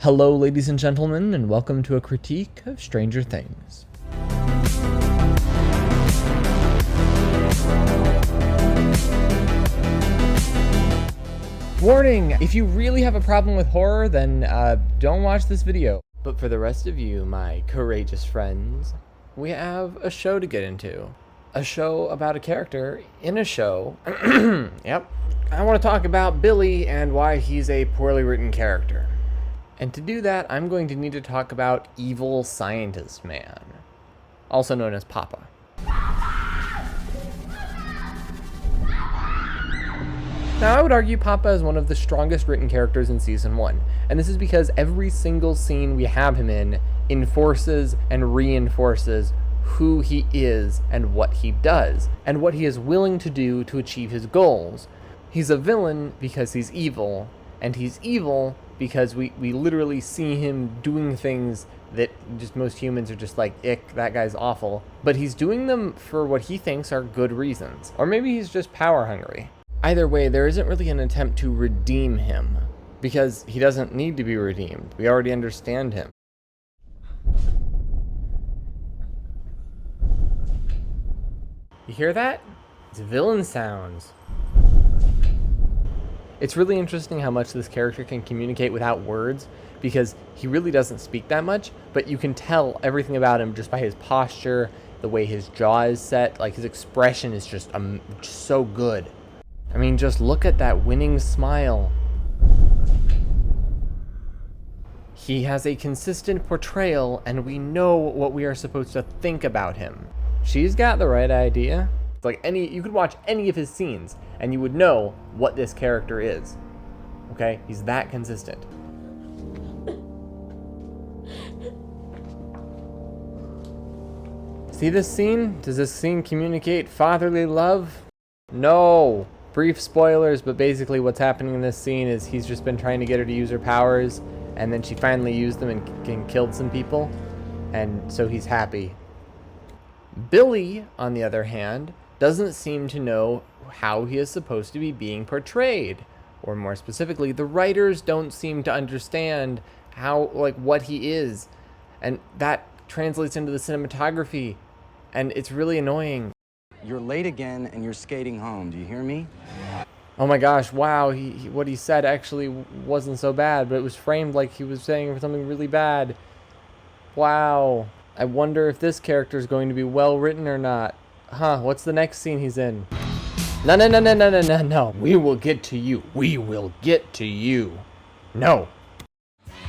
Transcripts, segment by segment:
Hello, ladies and gentlemen, and welcome to a critique of Stranger Things. Warning! If you really have a problem with horror, then don't watch this video. But for the rest of you, my courageous friends, we have a show to get into. A show about a character in a show. Yep. I want to talk about Billy and why he's a poorly written character. And to do that, I'm going to need to talk about Evil Scientist Man, also known as Papa. Now, I would argue Papa is one of the strongest written characters in Season 1, and this is because every single scene we have him in enforces and reinforces who he is and what he does, and what he is willing to do to achieve his goals. He's a villain because he's evil, and he's evil because we literally see him doing things that just most humans are just like, ick, that guy's awful. But he's doing them for what he thinks are good reasons. Or maybe he's just power hungry. Either way, there isn't really an attempt to redeem him, because he doesn't need to be redeemed. We already understand him. You hear that? It's villain sounds. It's really interesting how much this character can communicate without words, because he really doesn't speak that much, but you can tell everything about him just by his posture, the way his jaw is set, like his expression is just so good. I mean, just look at that winning smile. He has a consistent portrayal, and we know what we are supposed to think about him. She's got the right idea. It's like you could watch any of his scenes and you would know what this character is. Okay? He's that consistent. See this scene? Does this scene communicate fatherly love? No. Brief spoilers, but basically what's happening in this scene is he's just been trying to get her to use her powers, and then she finally used them and killed some people, and so he's happy. Billy, on the other hand, doesn't seem to know how he is supposed to be being portrayed. Or more specifically, the writers don't seem to understand what he is. And that translates into the cinematography. And it's really annoying. You're late again and you're skating home. Do you hear me? Oh my gosh, wow, what he said actually wasn't so bad, but it was framed like he was saying something really bad. Wow. I wonder if this character is going to be well written or not. Huh, what's the next scene he's in? No. We will get to you. We will get to you. No.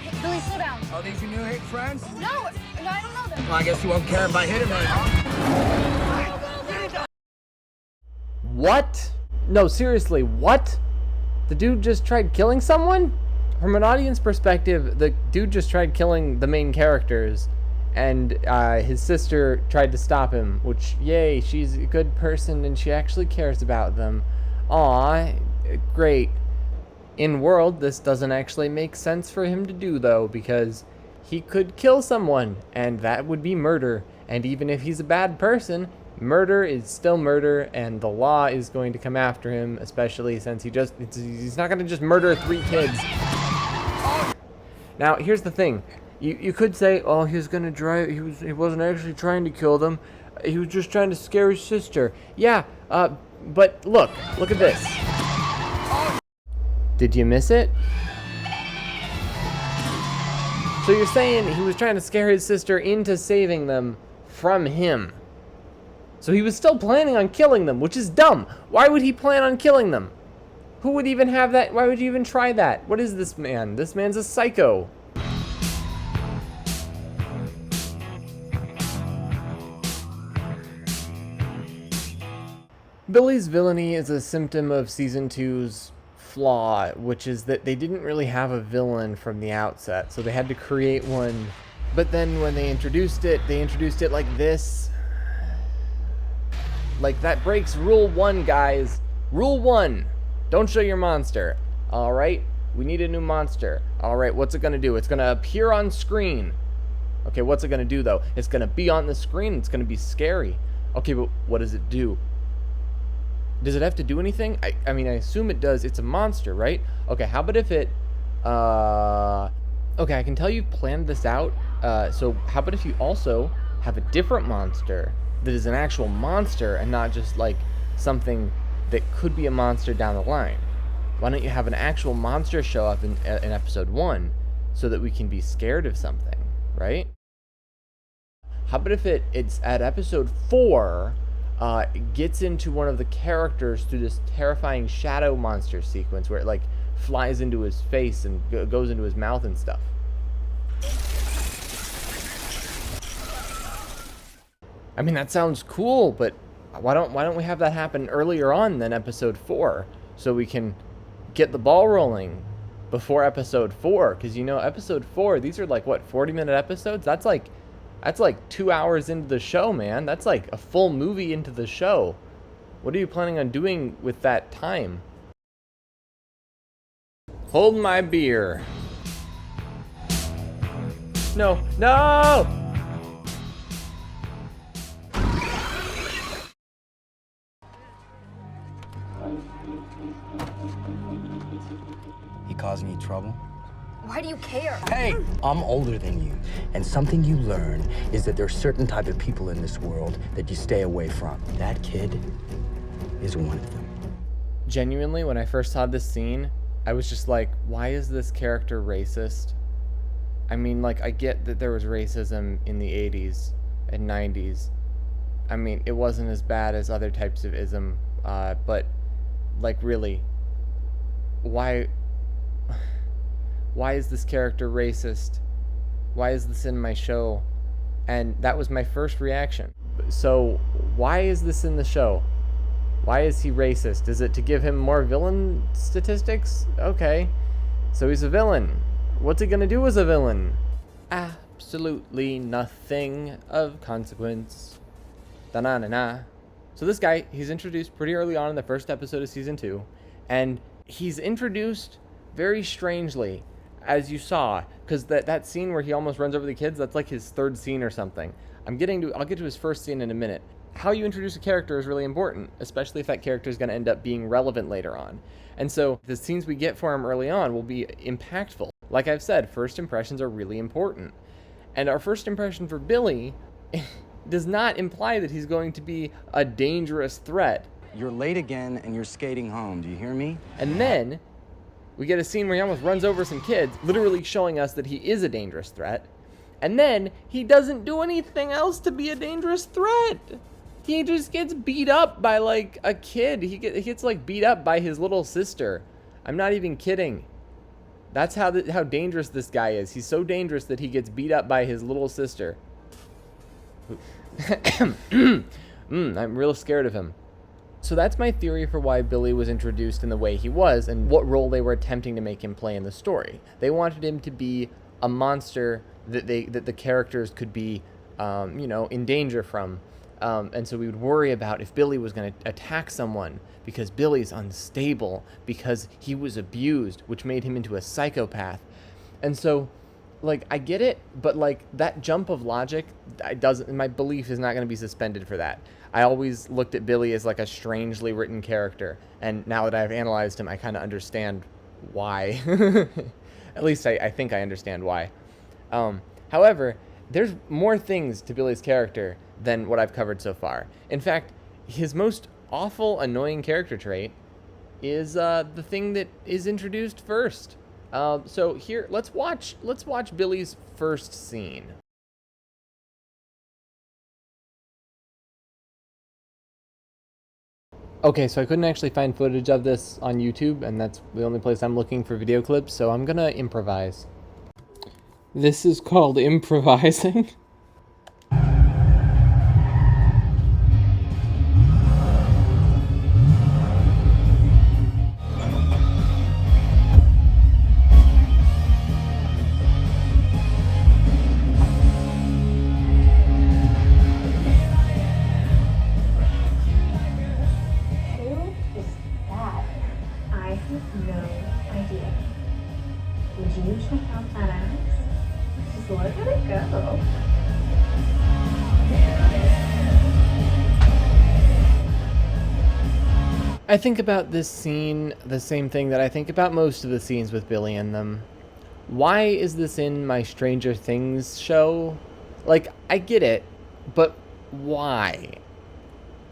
Hey, Billy, slow down. Oh, these your new hate friends? No, I don't know them. Well, I guess you won't care if I hit him then, huh? What? No, seriously, what? The dude just tried killing someone? From an audience perspective, the dude just tried killing the main characters. And his sister tried to stop him, which, yay, she's a good person and she actually cares about them. Aw, great. In world, this doesn't actually make sense for him to do, though, because he could kill someone, and that would be murder. And even if he's a bad person, murder is still murder, and the law is going to come after him, especially since he's not going to just murder 3 kids. Now, here's the thing. You could say, oh, he was gonna drive. He wasn't actually trying to kill them. He was just trying to scare his sister. Yeah, but look at this. Did you miss it? So you're saying he was trying to scare his sister into saving them from him. So he was still planning on killing them, which is dumb. Why would he plan on killing them? Who would even have that? Why would you even try that? What is this man? This man's a psycho. Billy's villainy is a symptom of Season 2's flaw, which is that they didn't really have a villain from the outset, so they had to create one. But then when they introduced it like this. Like, that breaks Rule 1, guys. Rule 1, don't show your monster. Alright, we need a new monster. Alright, what's it gonna do? It's gonna appear on screen. Okay, what's it gonna do, though? It's gonna be on the screen, it's gonna be scary. Okay, but what does it do? Does it have to do anything? I mean, I assume it does. It's a monster, right? Okay, how about if it Okay, I can tell you've planned this out. So how about if you also have a different monster that is an actual monster and not just like something that could be a monster down the line? Why don't you have an actual monster show up in episode 1 so that we can be scared of something, right? How about if it's at episode 4, it gets into one of the characters through this terrifying shadow monster sequence where it like flies into his face and goes into his mouth and stuff. I mean, that sounds cool, but why don't we have that happen earlier on than episode 4 so we can get the ball rolling before episode 4? Because you know, episode 4, these are like what, 40-minute episodes? That's like 2 hours into the show, man. That's like a full movie into the show. What are you planning on doing with that time? Hold my beer. No, no! He causing you trouble? Why do you care? Hey, I'm older than you, and something you learn is that there's certain type of people in this world that you stay away from. That kid is one of them. Genuinely, when I first saw this scene, I was just like, why is this character racist? I mean, like, I get that there was racism in the 80s and 90s. I mean, it wasn't as bad as other types of ism, but, like, really, why is this character racist? Why is this in my show? And that was my first reaction. So, why is this in the show? Why is he racist? Is it to give him more villain statistics? Okay. So he's a villain. What's he gonna do as a villain? Absolutely nothing of consequence. Da-na-na-na. So this guy, he's introduced pretty early on in the first episode of season 2, and he's introduced very strangely, as you saw, because that scene where he almost runs over the kids, that's like his 3rd scene or something. I'll get to his first scene in a minute. How you introduce a character is really important, especially if that character is going to end up being relevant later on. And so the scenes we get for him early on will be impactful. Like I've said, first impressions are really important. And our first impression for Billy does not imply that he's going to be a dangerous threat. You're late again and you're skating home. Do you hear me? And then we get a scene where he almost runs over some kids, literally showing us that he is a dangerous threat. And then he doesn't do anything else to be a dangerous threat. He just gets beat up by like a kid. He gets like beat up by his little sister. I'm not even kidding. That's how dangerous this guy is. He's so dangerous that he gets beat up by his little sister. I'm real scared of him. So that's my theory for why Billy was introduced in the way he was and what role they were attempting to make him play in the story. They wanted him to be a monster that the characters could be, in danger from. And so we would worry about if Billy was going to attack someone because Billy's unstable, because he was abused, which made him into a psychopath. And so, like, I get it, but, like, that jump of logic, my belief is not going to be suspended for that. I always looked at Billy as, like, a strangely written character, and now that I've analyzed him, I kind of understand why. At least I think I understand why. However, there's more things to Billy's character than what I've covered so far. In fact, his most awful, annoying character trait is the thing that is introduced first. So here, let's watch Billy's first scene. Okay, so I couldn't actually find footage of this on YouTube, and that's the only place I'm looking for video clips, so I'm gonna improvise. This is called improvising. I think about this scene the same thing that I think about most of the scenes with Billy in them. why is this in my Stranger Things show? Like, I get it, but why?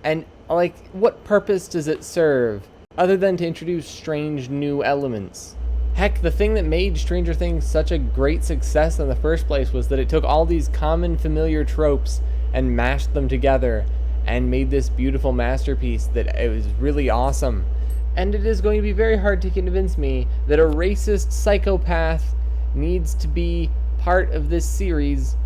And, like, what purpose does it serve other than to introduce strange new elements? Heck, the thing that made Stranger Things such a great success in the first place was that it took all these common familiar tropes and mashed them together and made this beautiful masterpiece that it was really awesome. And it is going to be very hard to convince me that a racist psychopath needs to be part of this series,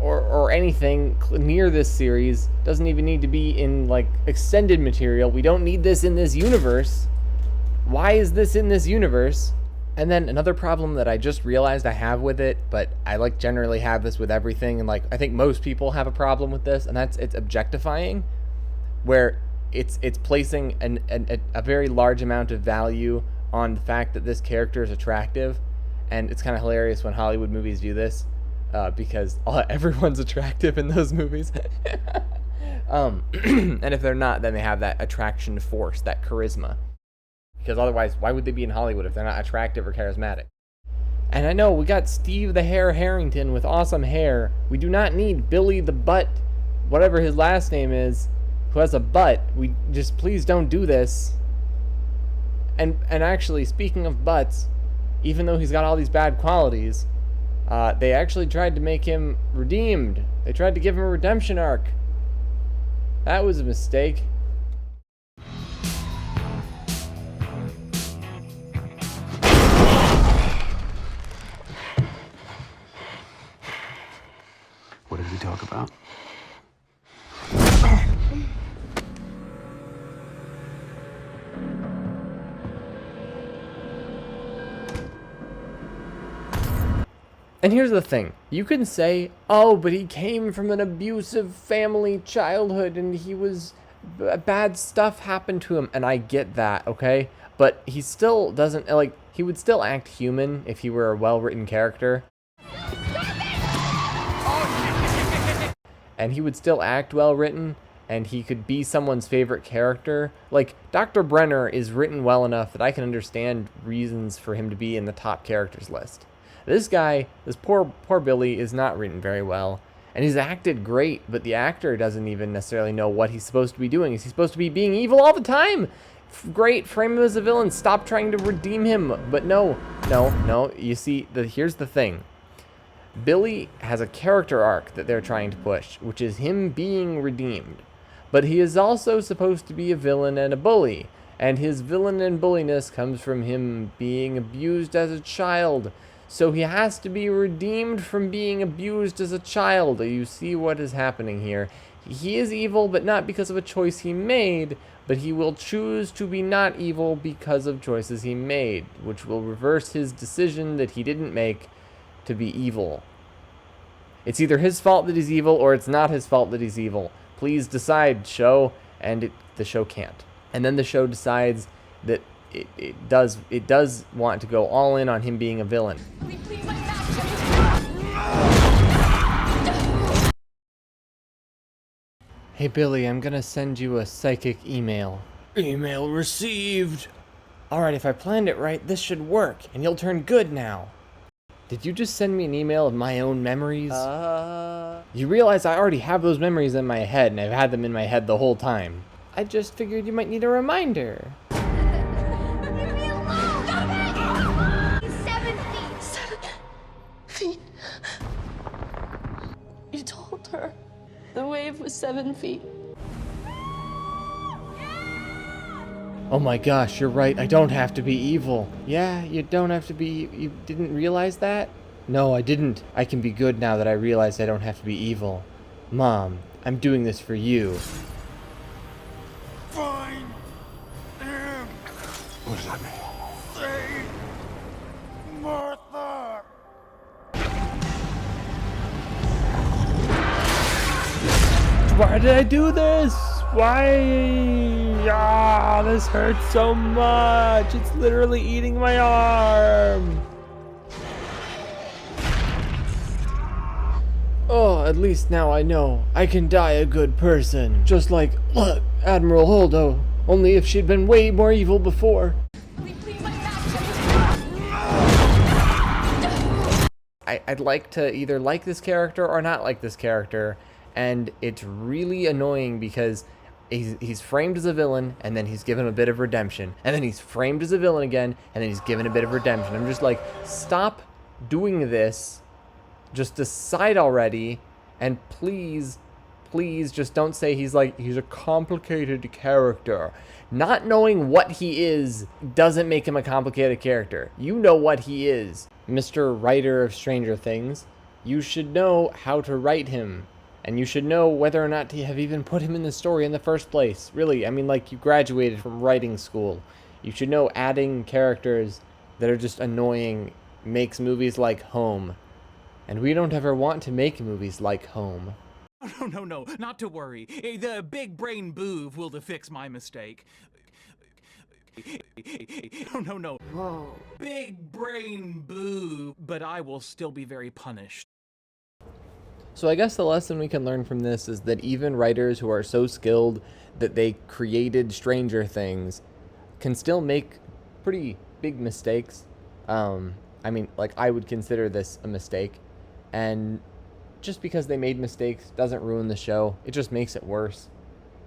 or anything near this series. Doesn't even need to be in, like, extended material. We don't need this in this universe. Why is this in this universe? And then another problem that I just realized I have with it, but I, like, generally have this with everything, and, like, I think most people have a problem with this, and that's it's objectifying, where it's placing a very large amount of value on the fact that this character is attractive. And it's kind of hilarious when Hollywood movies do this, because everyone's attractive in those movies. And if they're not, then they have that attraction force, that charisma. Because otherwise, why would they be in Hollywood if they're not attractive or charismatic? And I know, we got Steve the Hair Harrington with awesome hair. We do not need Billy the Butt, whatever his last name is, who has a butt. We just, please don't do this. And actually, speaking of butts, even though he's got all these bad qualities, they actually tried to make him redeemed. They tried to give him a redemption arc. That was a mistake. What did we talk about? And here's the thing. You can say, oh, but he came from an abusive family childhood and he was... bad stuff happened to him. And I get that, okay? But he still doesn't... like, he would still act human if he were a well-written character. And he would still act well-written, and he could be someone's favorite character. Like, Dr. Brenner is written well enough that I can understand reasons for him to be in the top characters list. This guy, this poor Billy, is not written very well. And he's acted great, but the actor doesn't even necessarily know what he's supposed to be doing. Is he supposed to be being evil all the time? Great, frame him as a villain. Stop trying to redeem him. But no. You see, here's the thing. Billy has a character arc that they're trying to push, which is him being redeemed. But he is also supposed to be a villain and a bully. And his villain and bulliness comes from him being abused as a child. So he has to be redeemed from being abused as a child. You see what is happening here. He is evil, but not because of a choice he made, but he will choose to be not evil because of choices he made, which will reverse his decision that he didn't make to be evil. It's either his fault that he's evil, or it's not his fault that he's evil. Please decide, show. And the show can't. And then the show decides that it does want to go all in on him being a villain. Hey Billy, I'm gonna send you a psychic email. Email received. Alright, if I planned it right, this should work, and you'll turn good now. Did you just send me an email of my own memories? You realize I already have those memories in my head, and I've had them in my head the whole time. I just figured you might need a reminder. Leave me alone! Stop it! 7 feet. 7 feet. You told her the wave was 7 feet. Oh my gosh, you're right. I don't have to be evil. Yeah, you don't have to be... You didn't realize that? No, I didn't. I can be good now that I realize I don't have to be evil. Mom, I'm doing this for you. Find him! What does that mean? Save Martha! Why did I do this? Why? Ah, this hurts so much. It's literally eating my arm. Oh, at least now I know. I can die a good person. Just like, look, Admiral Holdo. Only if she'd been way more evil before. Leave my back. I'd like to either like this character or not like this character, and it's really annoying because he's framed as a villain, and then he's given a bit of redemption, and then he's framed as a villain again, and then he's given a bit of redemption. I'm just like, stop doing this. Just decide already, and please just don't say he's a complicated character. Not knowing what he is doesn't make him a complicated character. You know what he is. Mr. Writer of Stranger Things, you should know how to write him. And you should know whether or not to have even put him in the story in the first place. Really, I mean, like, you graduated from writing school. You should know adding characters that are just annoying makes movies like Home. And we don't ever want to make movies like Home. No, not to worry. The big brain boov will fix my mistake. No. Whoa. Big brain boov, but I will still be very punished. So I guess the lesson we can learn from this is that even writers who are so skilled that they created Stranger Things can still make pretty big mistakes. I mean, like, I would consider this a mistake. And just because they made mistakes doesn't ruin the show. It just makes it worse.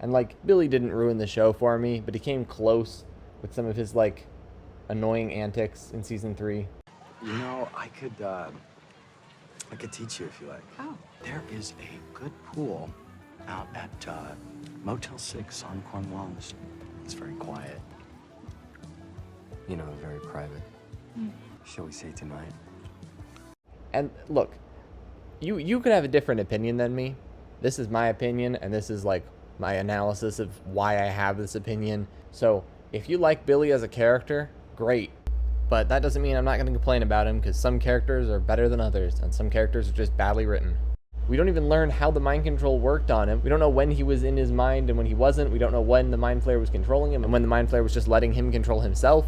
And, like, Billy didn't ruin the show for me, but he came close with some of his, like, annoying antics in season 3. You know, I could teach you if you like. Oh. There is a good pool out at Motel 6 on Cornwallis. It's very quiet. You know, very private. Shall we say tonight? And look, you could have a different opinion than me. This is my opinion, and this is like my analysis of why I have this opinion. So if you like Billy as a character, great. But that doesn't mean I'm not going to complain about him, because some characters are better than others, and some characters are just badly written. We don't even learn how the mind control worked on him. We don't know when he was in his mind and when he wasn't. We don't know when the mind flayer was controlling him and when the mind flayer was just letting him control himself.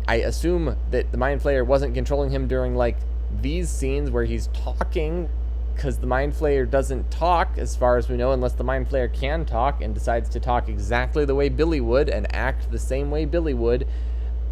I assume that the mind flayer wasn't controlling him during, like, these scenes where he's talking, because the mind flayer doesn't talk, as far as we know, unless the mind flayer can talk and decides to talk exactly the way Billy would and act the same way Billy would,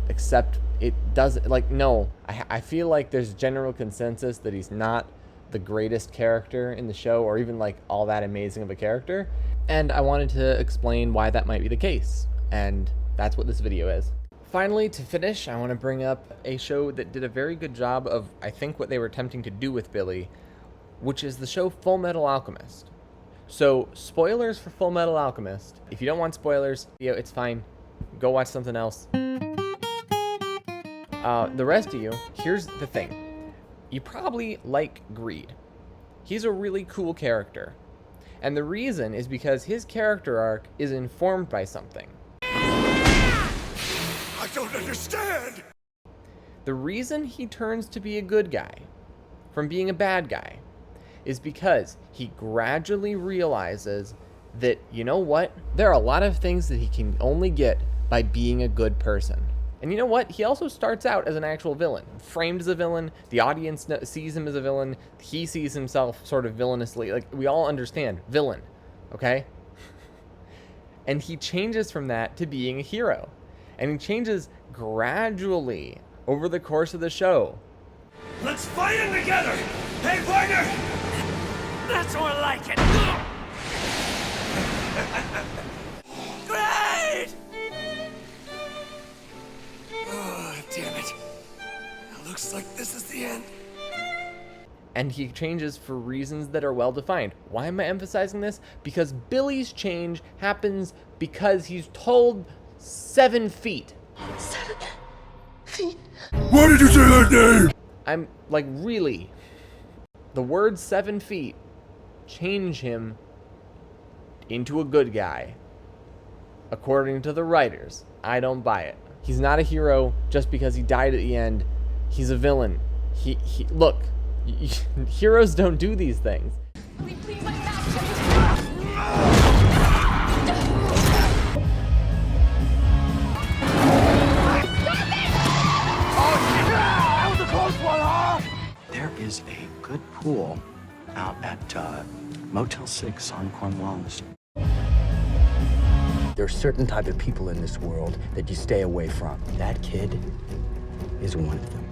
except it doesn't, like, no. I feel like there's general consensus that he's not the greatest character in the show, or even, like, all that amazing of a character, and I wanted to explain why that might be the case, and that's what this video is. Finally, to finish, I want to bring up a show that did a very good job of, I think, what they were attempting to do with Billy, which is the show Full Metal Alchemist. So, spoilers for Full Metal Alchemist. If you don't want spoilers, it's fine. Go watch something else. The rest of you, here's the thing. You probably like Greed. He's a really cool character. And the reason is because his character arc is informed by something. I don't understand! The reason he turns to be a good guy from being a bad guy is because he gradually realizes that, you know what? There are a lot of things that he can only get by being a good person. And you know what? He also starts out as an actual villain, framed as a villain. The audience sees him as a villain. He sees himself sort of villainously. Like, we all understand, villain, okay? And he changes from that to being a hero. And he changes gradually over the course of the show. Let's fight it together! Hey, partner! That's more like it! Great! Oh, damn it. It looks like this is the end. And he changes for reasons that are well defined. Why am I emphasizing this? Because Billy's change happens because he's told 7 feet. 7 feet. Why did you say that name? I'm like, really? The word 7 feet change him into a good guy. According to the writers, I don't buy it. He's not a hero just because he died at the end. He's a villain. Look, heroes don't do these things. There is a good pool out at Motel 6 on Cornwallis. There are certain type of people in this world that you stay away from. That kid is one of them.